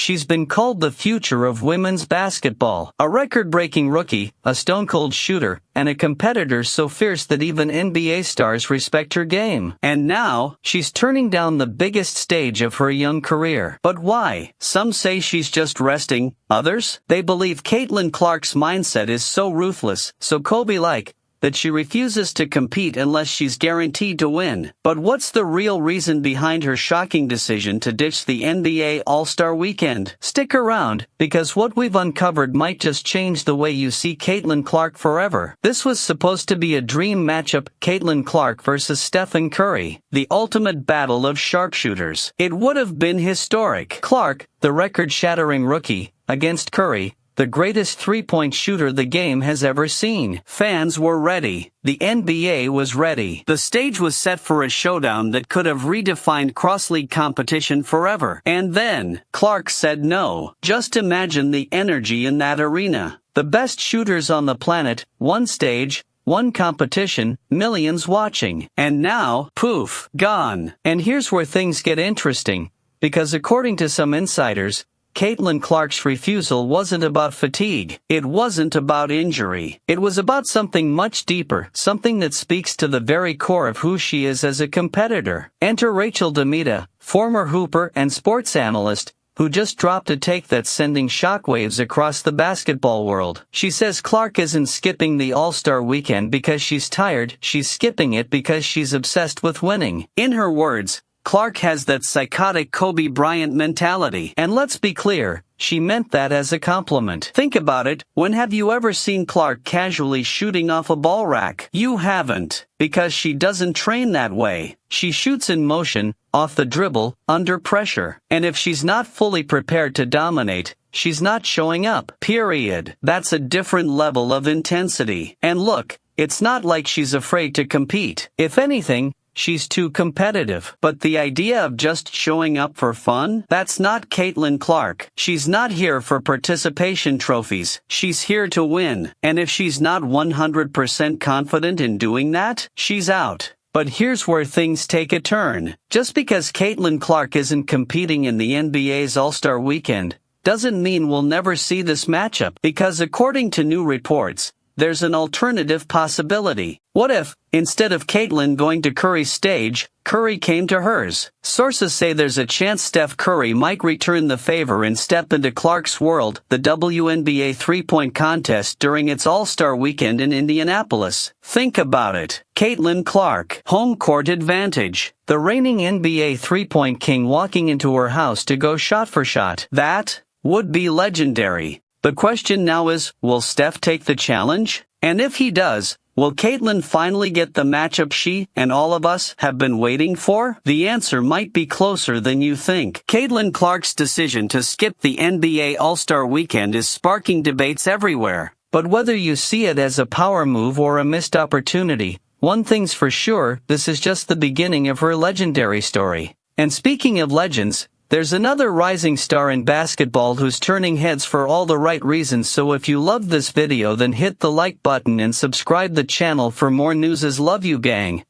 She's been called the future of women's basketball. A record-breaking rookie, a stone-cold shooter, and a competitor so fierce that even NBA stars respect her game. And now, she's turning down the biggest stage of her young career. But why? Some say she's just resting. Others? They believe Caitlin Clark's mindset is so ruthless, so Kobe-like, that she refuses to compete unless she's guaranteed to win. But what's the real reason behind her shocking decision to ditch the NBA All-Star Weekend? Stick around, because what we've uncovered might just change the way you see Caitlin Clark forever. This was supposed to be a dream matchup, Caitlin Clark versus Stephen Curry, the ultimate battle of sharpshooters. It would have been historic. Clark, the record-shattering rookie, against Curry, the greatest three-point shooter the game has ever seen. Fans were ready. The NBA was ready. The stage was set for a showdown that could have redefined cross-league competition forever. And then, Clark said no. Just imagine the energy in that arena. The best shooters on the planet, one stage, one competition, millions watching. And now, poof, gone. And here's where things get interesting, because according to some insiders, Caitlin Clark's refusal wasn't about fatigue. It wasn't about injury. It was about something much deeper, something that speaks to the very core of who she is as a competitor. Enter Rachel DeMita, former hooper and sports analyst, who just dropped a take that's sending shockwaves across the basketball world. She says Clark isn't skipping the All-Star Weekend because she's tired, she's skipping it because she's obsessed with winning. In her words, Clark has that psychotic Kobe Bryant mentality. And let's be clear, she meant that as a compliment. Think about it, when have you ever seen Clark casually shooting off a ball rack? You haven't, because she doesn't train that way. She shoots in motion, off the dribble, under pressure. And if she's not fully prepared to dominate, she's not showing up. Period. That's a different level of intensity. And look, it's not like she's afraid to compete. If anything, she's too competitive. But the idea of just showing up for fun? That's not Caitlin Clark. She's not here for participation trophies. She's here to win. And if she's not 100% confident in doing that, she's out. But here's where things take a turn. Just because Caitlin Clark isn't competing in the NBA's All-Star Weekend, doesn't mean we'll never see this matchup. Because according to new reports, there's an alternative possibility. What if, instead of Caitlin going to Curry's stage, Curry came to hers? Sources say there's a chance Steph Curry might return the favor and step into Clark's world, the WNBA three-point contest during its All-Star Weekend in Indianapolis. Think about it. Caitlin Clark, home court advantage. The reigning NBA three-point king walking into her house to go shot for shot. That would be legendary. The question now is, will Steph take the challenge? And if he does, will Caitlin finally get the matchup she and all of us have been waiting for? The answer might be closer than you think. Caitlin Clark's decision to skip the NBA All-Star Weekend is sparking debates everywhere. But whether you see it as a power move or a missed opportunity, one thing's for sure, this is just the beginning of her legendary story. And speaking of legends, there's another rising star in basketball who's turning heads for all the right reasons, so if you loved this video then hit the like button and subscribe the channel for more news. Love you, gang.